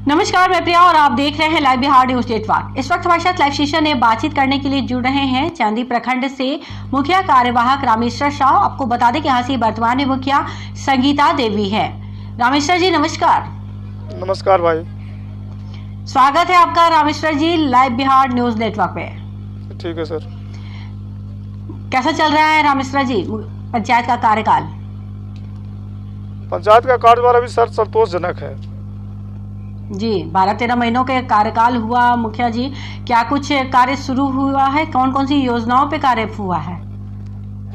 नमस्कार, मैं प्रिया और आप देख रहे हैं लाइव बिहार न्यूज नेटवर्क। इस वक्त हमारे साथ लाइव सेशन में बातचीत करने के लिए जुड़ रहे हैं चांदी प्रखंड से मुखिया कार्यवाहक रामेश्वर शाह। आपको बता दें कि यहाँ से वर्तमान में मुखिया संगीता देवी है। रामेश्वर जी नमस्कार। नमस्कार भाई। स्वागत है आपका Rameshwar ji live Bihar news network पे। ठीक है सर। कैसा चल रहा है रामेश्वर जी पंचायत का कार्यकाल? पंचायत का कार्यभार अभी सर संतोषजनक है जी। 12-13 महीनों के कार्यकाल हुआ मुखिया जी, क्या कुछ कार्य शुरू हुआ है? कौन कौन सी योजनाओं पे कार्य हुआ है?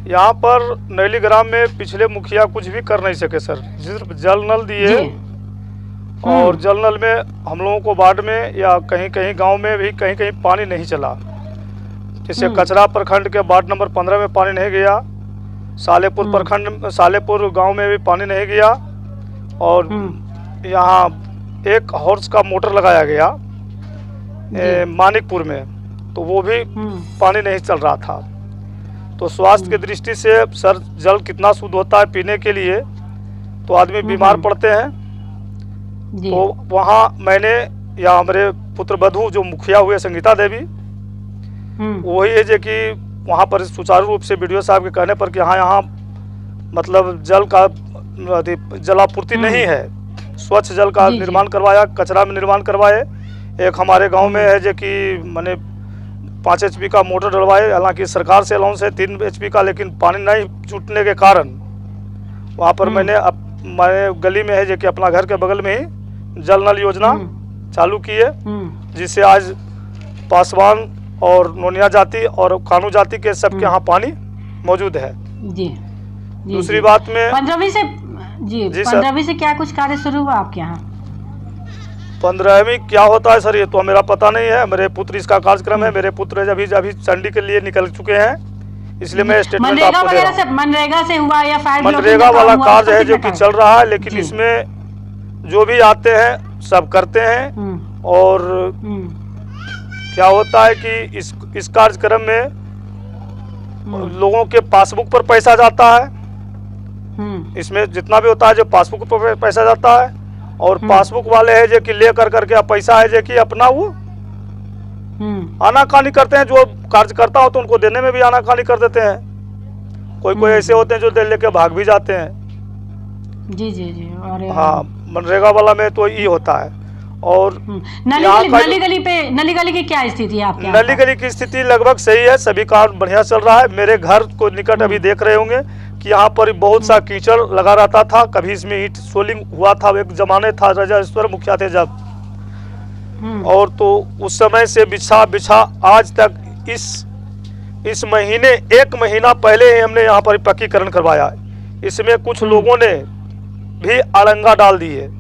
यहाँ पर नैली ग्राम में पिछले मुखिया कुछ भी कर नहीं सके सर। सिर्फ जल नल दिए और जल नल में हम लोगों को वार्ड में या कहीं कहीं गांव में भी कहीं कहीं पानी नहीं चला। जैसे कचरा प्रखंड के वार्ड नंबर 15 में पानी नहीं गया, सालेपुर प्रखंड सालेपुर गांव में भी पानी नहीं गया, और यहाँ एक हॉर्स का मोटर लगाया गया मानिकपुर में, तो वो भी पानी नहीं चल रहा था। तो स्वास्थ्य की दृष्टि से सर जल कितना शुद्ध होता है पीने के लिए, तो आदमी बीमार पड़ते हैं। तो वहाँ मैंने या हमारे पुत्र वधू जो मुखिया हुए संगीता देवी, वही है जो कि वहाँ पर सुचारू रूप से वीडियो साहब के कहने पर कि यहाँ मतलब जल का जलापूर्ति नहीं है, स्वच्छ जल का निर्माण करवाया, कचरा में निर्माण करवाए। एक हमारे गांव में है जो कि मैंने 5 HP का मोटर डलवाए, हालांकि सरकार से अलाउंस है 3 HP का, लेकिन पानी नहीं जुटने के कारण वहाँ पर मैंने गली में है जो कि अपना घर के बगल में ही जल नल योजना चालू की है, जिससे आज पासवान और नोनिया जाति और कानू जाति के सबके यहाँ पानी मौजूद है। जी। दूसरी बात में 15वीं से क्या कुछ कार्य शुरू हुआ आपके यहाँ? 15वीं क्या होता है सर ये तो मेरा पता नहीं है। मेरे पुत्र इसका कार्यक्रम है, मेरे पुत्र अभी चंडी के लिए निकल चुके हैं, इसलिए मैं स्टेटमेंट आपको दे रहा हूं। मनरेगा से हुआ या फायर मनरेगा वाला कार्य है जो कि चल रहा है, लेकिन इसमें जो भी आते हैं सब करते हैं। और क्या होता है कि इस कार्यक्रम में लोगों के पासबुक पर पैसा जाता है। इसमें जितना भी होता है जो पासबुक पर पैसा जाता है, और पासबुक वाले है जो कि ले करके पैसा है जो कि अपना वो आनाकानी करते हैं। जो कार्यकर्ता हो तो उनको देने में भी आनाकानी कर देते हैं। कोई ऐसे होते हैं जो दे लेके भाग भी जाते हैं। जी जी जी। हाँ, मनरेगा वाला में तो ये होता है। और नली गली की क्या स्थिति है आपके? नली गली की स्थिति लगभग सही है, सभी काम बढ़िया चल रहा है। मेरे घर को निकट अभी देख रहे होंगे कि यहाँ पर बहुत सा कीचड़ लगा रहता था। कभी इसमें ईंट सोलिंग हुआ था, एक जमाने था राजेश्वर मुखिया थे जब, और तो उस समय से बिछा आज तक इस महीने 1 महीना पहले ही हमने यहाँ पर पक्कीकरण करवाया। इसमें कुछ लोगों ने भी अड़ंगा डाल दी है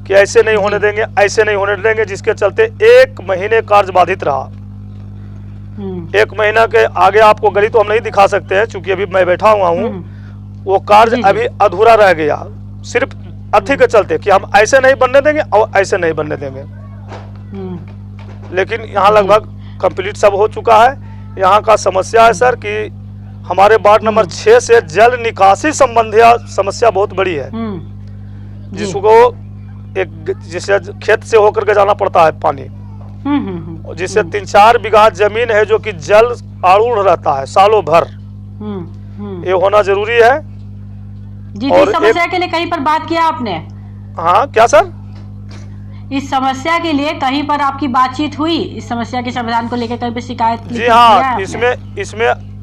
कि ऐसे नहीं होने देंगे, ऐसे नहीं होने देंगे, जिसके चलते 1 महीने कार्य बाधित रहा। 1 महीना के आगे आपको गली तो हम नहीं दिखा सकते हैं, चूंकि अभी मैं बैठा हुआ हूँ। वो कार्य अभी अधूरा रह गया, सिर्फ अथी के चलते कि हम ऐसे नहीं बनने देंगे और ऐसे नहीं बनने देंगे। लेकिन यहाँ लगभग कंप्लीट सब हो चुका है। यहाँ का समस्या है सर कि हमारे वार्ड नंबर 6 से जल निकासी संबंधी समस्या बहुत बड़ी है, जिसको जिससे खेत से होकर के जाना पड़ता है पानी, जिससे 3-4 बीघा जमीन है जो कि जल आरूढ़ रहता है सालों भर। ये होना जरूरी है। जी, और इस समस्या के लिए कहीं पर बात किया आपने? हाँ क्या सर? इस समस्या के लिए कहीं पर आपकी बातचीत हुई? इस समस्या के समाधान को लेकर कहीं पर शिकायत? जी हाँ,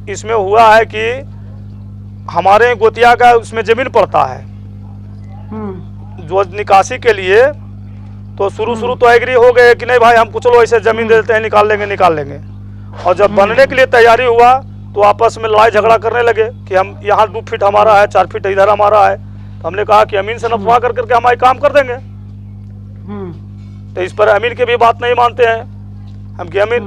इसमें हुआ है कि हमारे गोतिया का उसमें जमीन पड़ता है जो निकासी के लिए। तो शुरू तो एग्री हो गए कि नहीं भाई हमको चलो ऐसे जमीन दे देते हैं, निकाल लेंगे। और जब बनने के लिए तैयारी हुआ तो आपस में लड़ाई झगड़ा करने लगे कि हम यहाँ 2 फीट हमारा है, 4 फीट इधर हमारा है। तो हमने कहा कि अमीन से नफवा करके हमारे काम कर देंगे। तो इस पर अमीन की भी बात नहीं मानते हैं हम, कि अमीन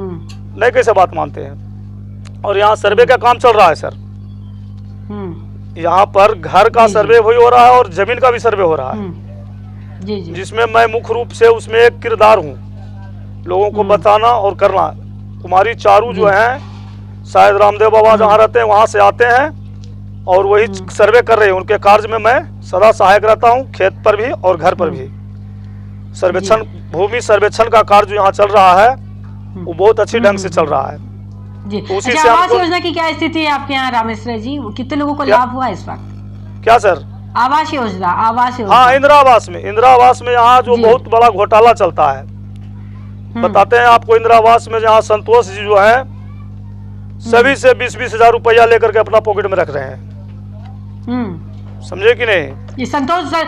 नहीं कैसे बात मानते हैं। और यहाँ सर्वे का काम चल रहा है सर। यहाँ पर घर का सर्वे भी हो रहा है और जमीन का भी सर्वे हो रहा है, जिसमें मैं मुख्य रूप से उसमें एक किरदार हूँ, लोगों को बताना और करना। कुमारी चारू जो है शायद रामदेव बाबा जहाँ रहते हैं वहाँ से आते हैं और वही सर्वे कर रहे हैं। उनके कार्य में मैं सदा सहायक रहता हूँ, खेत पर भी और घर पर भी। सर्वेक्षण, भूमि सर्वेक्षण का कार्य जो यहाँ चल रहा है वो बहुत अच्छी ढंग से चल रहा है जी। उसी अच्छा, से आवास हमको- योजना की क्या स्थिति है आपके यहाँ रामेश्वर जी? कितने लोगों को क्या? लाभ हुआ इस वक्त? क्या सर? आवास योजना, आवास योजना। हाँ, इंदिरा आवास में यहाँ जो जी। बहुत बड़ा घोटाला चलता है, बताते हैं आपको। इंदिरा आवास में जहाँ संतोष जी जो है सभी से 20-20 हजार रुपया लेकर के अपना पॉकेट में रख रहे हैं, समझे कि नहीं? ये संतोष और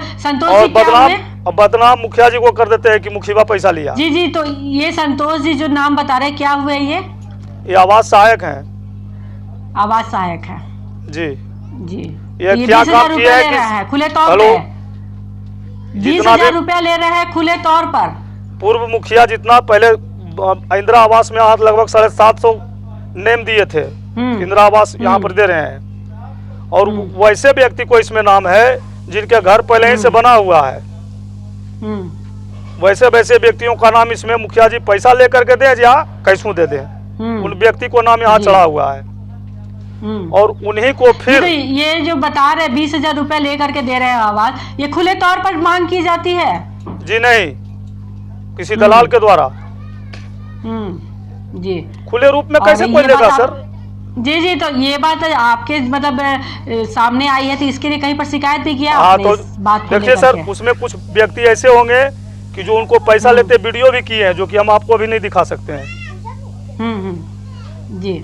जी क्या हुए? बदनाम मुखिया जी को कर देते हैं कि मुखिया पैसा लिया। जी जी, तो ये संतोष जी जो नाम बता रहे क्या हुए? ये आवास सहायक हैं। आवास सहायक है जी जी। ये ये क्या 20,000 काम रुपया किया है ले कि रहा है खुले तौर हेलो, पे। जितना 20,000 भी रुपया ले रहा है खुले तौर पर। पूर्व मुखिया जितना पहले इंदिरा आवास में आज लगभग 750 नेम दिए थे, इंदिरा आवास यहाँ पर दे रहे हैं, और वैसे व्यक्ति को इसमें नाम है जिनके घर पहले ही से बना हुआ है। वैसे वैसे व्यक्तियों का नाम इसमें मुखिया जी पैसा लेकर के दे या कैसू दे दे, उन व्यक्ति को नाम यहाँ चढ़ा हुआ है और उन्हीं को फिर तो ये जो बता रहे 20,000 रुपया लेकर के दे रहे हैं आवास, ये खुले तौर पर मांग की जाती है? जी नहीं, किसी दलाल के द्वारा जी। खुले रूप में और कैसे कोई ये लेगा बात सर? जी जी, तो ये बात आपके मतलब सामने आई है, तो इसके लिए कहीं पर शिकायत भी किया हाँ, आपने तो इस बात को देखिए लेकर सर, के? उसमें कुछ व्यक्ति ऐसे होंगे कि जो उनको पैसा लेते वीडियो भी किए हैं, जो कि हम आपको अभी नहीं दिखा सकते हैं। जी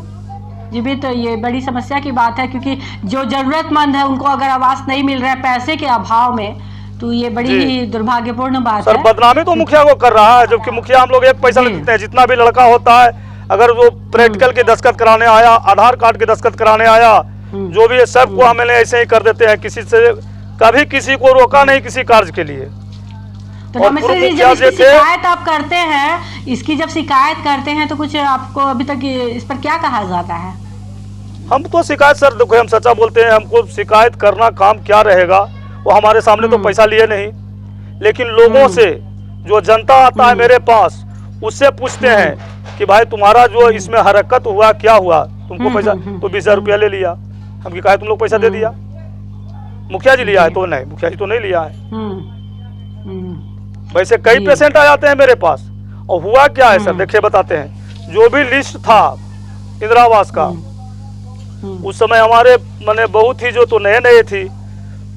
जी भी, तो ये बड़ी समस्या की बात है, क्योंकि जो जरूरतमंद है उनको अगर आवास नहीं मिल रहा है पैसे के अभाव में, तो ये बड़ी ही दुर्भाग्यपूर्ण बात सर है। बदनामी तो मुखिया को कर रहा है, जबकि मुखिया हम लोग एक पैसा नहीं देते हैं। जितना भी लड़का होता है, अगर वो प्रैक्टिकल के दस्तखत कराने आया, आधार कार्ड के दस्तखत कराने आया, जो भी है सबको हमें ऐसे ही कर देते हैं। किसी से कभी किसी को रोका नहीं किसी कार्य के लिए। तो रामेश्वर जी, जब इसकी शिकायत आप करते हैं, इसकी जब शिकायत करते हैं, तो कुछ आपको अभी तक इस पर क्या कहा जाता है? हम तो शिकायत सर देखो, हम सच्चा बोलते हैं, हमको शिकायत करना काम क्या रहेगा, वो हमारे सामने तो पैसा लिए नहीं, लेकिन लोगों से जो जनता आता है मेरे पास, उससे पूछते हैं कि भाई तुम्हारा जो इसमें हरकत हुआ क्या हुआ, तुमको पैसा तो 20,000 रुपया ले लिया, हम कहा तुम लोग पैसा दे दिया, मुखिया जी लिया है? तो नहीं, मुखिया जी तो नहीं लिया है। वैसे कई पेशेंट आ जाते हैं मेरे पास, और हुआ क्या है सर देखिए बताते हैं। जो भी लिस्ट था इंदिरा आवास का, उस समय हमारे मैंने बहुत ही जो तो नए नए थी,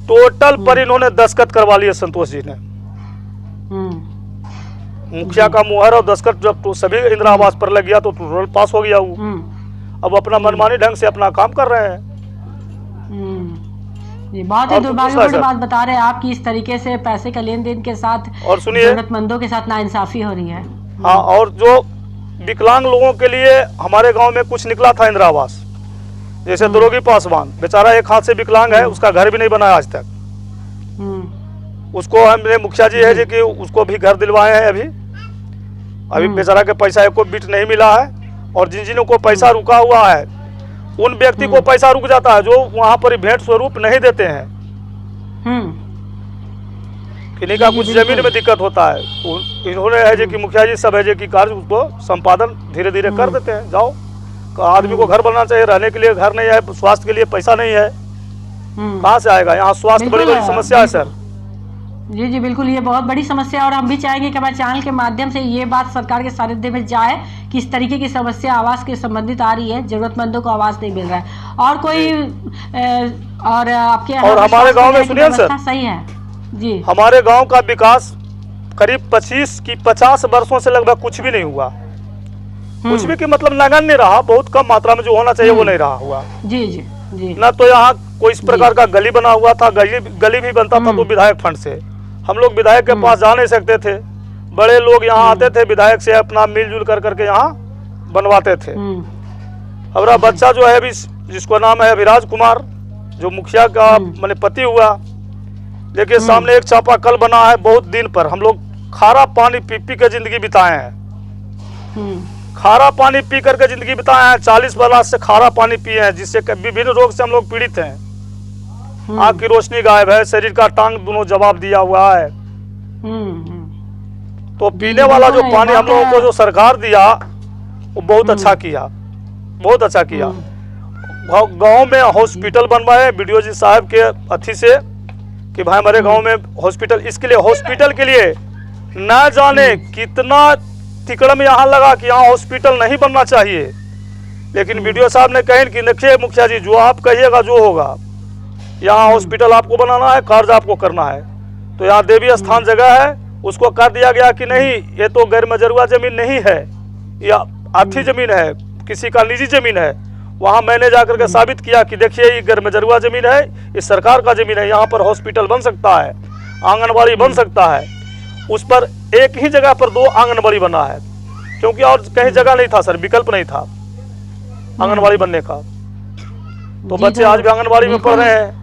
टोटल पर इन्होंने दस्तखत करवा लिए संतोष जी ने। मुखिया का मुहर और दस्तखत जब तो सभी इंदिरा आवास पर लग गया तो टोटल पास हो गया वो। अब अपना मनमानी ढंग से अपना काम कर रहे हैं। ये बहुत ही दुर्भाग्यपूर्ण बात बता रहे हैं आप कि इस तरीके से पैसे का लेन देन के साथ और सुनिए, जरूरतमंदों के साथ नाइंसाफी हो रही है। हाँ, और जो विकलांग लोगों के लिए हमारे गांव में कुछ निकला था इंदिरा आवास, जैसे दरोगी पासवान बेचारा एक हाथ से विकलांग है, उसका घर भी नहीं बना आज तक। उसको हमने मुखिया जी है जी कि उसको भी घर दिलवाए हैं। अभी बेचारा के पैसा एक को बिट नहीं मिला है, और जिन जिनों को पैसा रुका हुआ है उन व्यक्ति को पैसा रुक जाता है, जो वहां पर भेंट स्वरूप नहीं देते हैं। किन्हीं का कुछ जमीन में दिक्कत होता है, इन्होंने है जी कि मुखिया जी सब है जी कि कार्य उसको संपादन धीरे धीरे कर देते हैं। जाओ, आदमी को घर बनना चाहिए, रहने के लिए घर नहीं है, स्वास्थ्य के लिए पैसा नहीं है, कहाँ से आएगा? यहाँ स्वास्थ्य बड़ी बड़ी समस्या है सर। जी जी बिल्कुल, ये बहुत बड़ी समस्या है, और हम भी चाहेंगे कि हमारे चैनल के माध्यम से ये बात सरकार के सानिध्य में जाए कि इस तरीके की समस्या आवास के संबंधित आ रही है, जरूरतमंदों को आवास नहीं मिल रहा है। और कोई और आपके और हमारे गांव में सुनिए सर, सही है जी, हमारे गांव का विकास करीब 50 वर्षों से लगभग कुछ भी नहीं हुआ। कुछ भी की मतलब नगण्य रहा, बहुत कम मात्रा में जो होना चाहिए वो नहीं रहा हुआ। जी जी जी। ना तो यहाँ कोई इस प्रकार का गली बना हुआ था, गली भी बनता था तो विधायक फंड से। हम लोग विधायक के पास जा नहीं सकते थे, बड़े लोग यहाँ आते थे, विधायक से अपना मिलजुल कर करके यहाँ बनवाते थे। हमारा बच्चा जो है अभी, जिसको नाम है अभिराज कुमार, जो मुखिया का मैंने पति हुआ, देखिए सामने एक चापाकल बना है। बहुत दिन पर हम लोग खारा पानी पी पी के जिंदगी बिताए हैं, खारा पानी पी करके जिंदगी बिताए हैं। 40 बरस से खारा पानी पिए हैं, जिससे विभिन्न रोग से हम लोग पीड़ित हैं। आँख की रोशनी गायब है, शरीर का टांग दोनों जवाब दिया हुआ है। तो पीने वाला जो पानी हम लोगों को जो सरकार दिया, वो बहुत अच्छा किया, बहुत अच्छा किया। गांव में हॉस्पिटल बनवाए बीडीओ जी साहब के अथी से कि भाई हमारे गांव में हॉस्पिटल, इसके लिए हॉस्पिटल के लिए न जाने कितना तिकड़म यहाँ लगा कि यहाँ हॉस्पिटल नहीं बनना चाहिए, लेकिन वीडियो साहब ने कहे कि देखिए मुखिया जी, जो आप कहिएगा जो होगा, यहाँ हॉस्पिटल आपको बनाना है, कार्य आपको करना है। तो यहाँ देवी स्थान जगह है, उसको कर दिया गया कि नहीं, ये तो गैर मजरूआ जमीन नहीं है, या आथी जमीन है, किसी का निजी जमीन है। वहाँ मैंने जाकर के साबित किया कि देखिए ये गैर मजरूआ जमीन है, ये सरकार का जमीन है, यहाँ पर हॉस्पिटल बन सकता है, आंगनबाड़ी बन सकता है। उस पर एक ही जगह पर 2 आंगनबाड़ी बना है, क्योंकि और कहीं जगह नहीं था सर, विकल्प नहीं था आंगनबाड़ी बनने का। तो बच्चे आज भी आंगनबाड़ी में पढ़ रहे हैं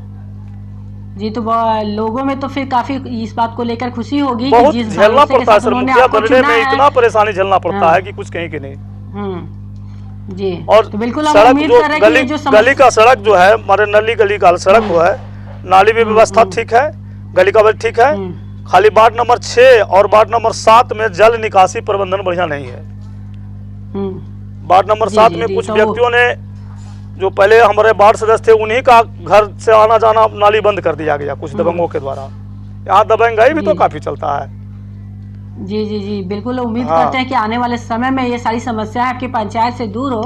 जी। तो लोगों में तो फिर काफी इस बात को लेकर खुशी होगी, बहुत जिस झेलना पड़ता है सर, मुखिया बनने में इतना परेशानी झेलना पड़ता है कि कुछ कहीं के नहीं। जी। और तो बिल्कुल सड़क जो गली का सड़क जो है, हमारे नली गली का सड़क हुआ है, नाली भी व्यवस्था ठीक है, गली का भी ठीक है, खाली वार्ड नंबर 6 और वार्ड नंबर 7 में जल निकासी प्रबंधन बढ़िया नहीं है। वार्ड नंबर 7 में कुछ व्यक्तियों ने, जो पहले हमारे वार्ड सदस्य थे, उन्हीं का घर से आना जाना नाली बंद कर दिया गया कुछ दबंगों के द्वारा। यहाँ दबंगाई भी तो काफी चलता है। जी जी जी, बिल्कुल उम्मीद करते हैं कि आने वाले समय में ये सारी समस्याएं आपकी पंचायत से दूर हो,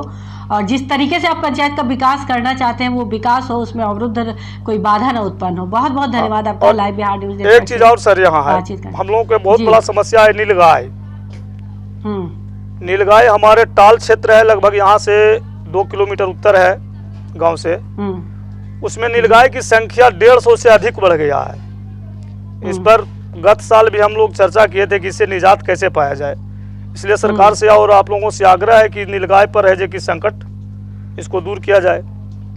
और जिस तरीके से आप पंचायत का विकास करना चाहते हैं वो विकास हो, उसमें अवरुद्ध कोई बाधा न उत्पन्न हो। बहुत बहुत धन्यवाद आपका लाइव बिहार न्यूज। एक चीज और सर, यहाँ है हम लोगों के बहुत बड़ा समस्या है नीलगाय। नीलगाय हमारे टाल क्षेत्र है, लगभग यहाँ से 2 किलोमीटर उत्तर है गांव से। उसमें नीलगाय की संख्या 150 से अधिक बढ़ गया है। इस पर गत साल भी हम लोग चर्चा किए थे कि इससे निजात कैसे पाया जाए। इसलिए सरकार से और आप लोगों से आग्रह है कि नीलगाय पर है कि संकट, इसको दूर किया जाए।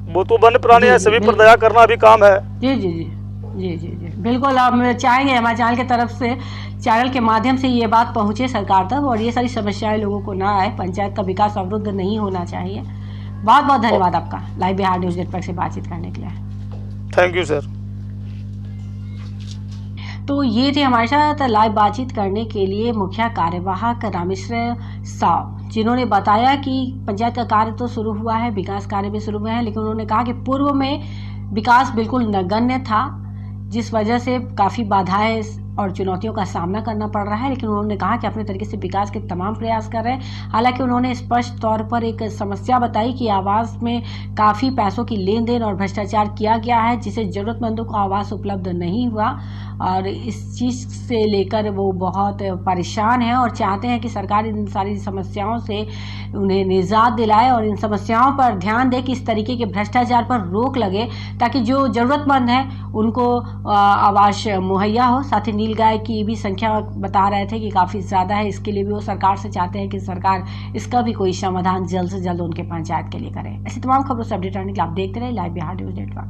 वो तो वन्य प्राणी है, सभी पर दया करना भी काम है। जी जी जी जी जी जी, बिल्कुल। हम चाहेंगे हमारे चैनल की तरफ से, चैनल के माध्यम से ये बात पहुंचे सरकार तक, और ये सारी समस्याएं लोगों को ना आए, पंचायत का विकास अवरुद्ध नहीं होना चाहिए। बहुत बहुत धन्यवाद आपका लाइव बिहार न्यूज नेटवर्क से बातचीत करने के लिए। Thank you sir. तो ये थे हमारे साथ लाइव बातचीत करने के लिए मुखिया कार्यवाहक रामेश्वर साव, जिन्होंने बताया कि पंचायत का कार्य तो शुरू हुआ है, विकास कार्य भी शुरू हुए हैं, लेकिन उन्होंने कहा कि पूर्व में विकास बिल्कुल नगण्य था, जिस वजह से काफ़ी बाधाएं और चुनौतियों का सामना करना पड़ रहा है। लेकिन उन्होंने कहा कि अपने तरीके से विकास के तमाम प्रयास कर रहे हैं। हालांकि उन्होंने स्पष्ट तौर पर एक समस्या बताई कि आवास में काफ़ी पैसों की लेन देन और भ्रष्टाचार किया गया है, जिससे ज़रूरतमंदों को आवास उपलब्ध नहीं हुआ, और इस चीज़ से लेकर वो बहुत परेशान हैं और चाहते हैं कि सरकार इन सारी समस्याओं से उन्हें निजात दिलाए और इन समस्याओं पर ध्यान दे कि इस तरीके के भ्रष्टाचार पर रोक लगे, ताकि जो ज़रूरतमंद हैं उनको आवास मुहैया हो। साथ ही नीलगाय की भी संख्या बता रहे थे कि काफ़ी ज़्यादा है, इसके लिए भी वो सरकार से चाहते हैं कि सरकार इसका भी कोई समाधान जल्द से जल्द उनके पंचायत के लिए करे। ऐसी तमाम खबरों से अपडेट रहने के लिए आप देखते रहे लाइव बिहार न्यूज नेटवर्क।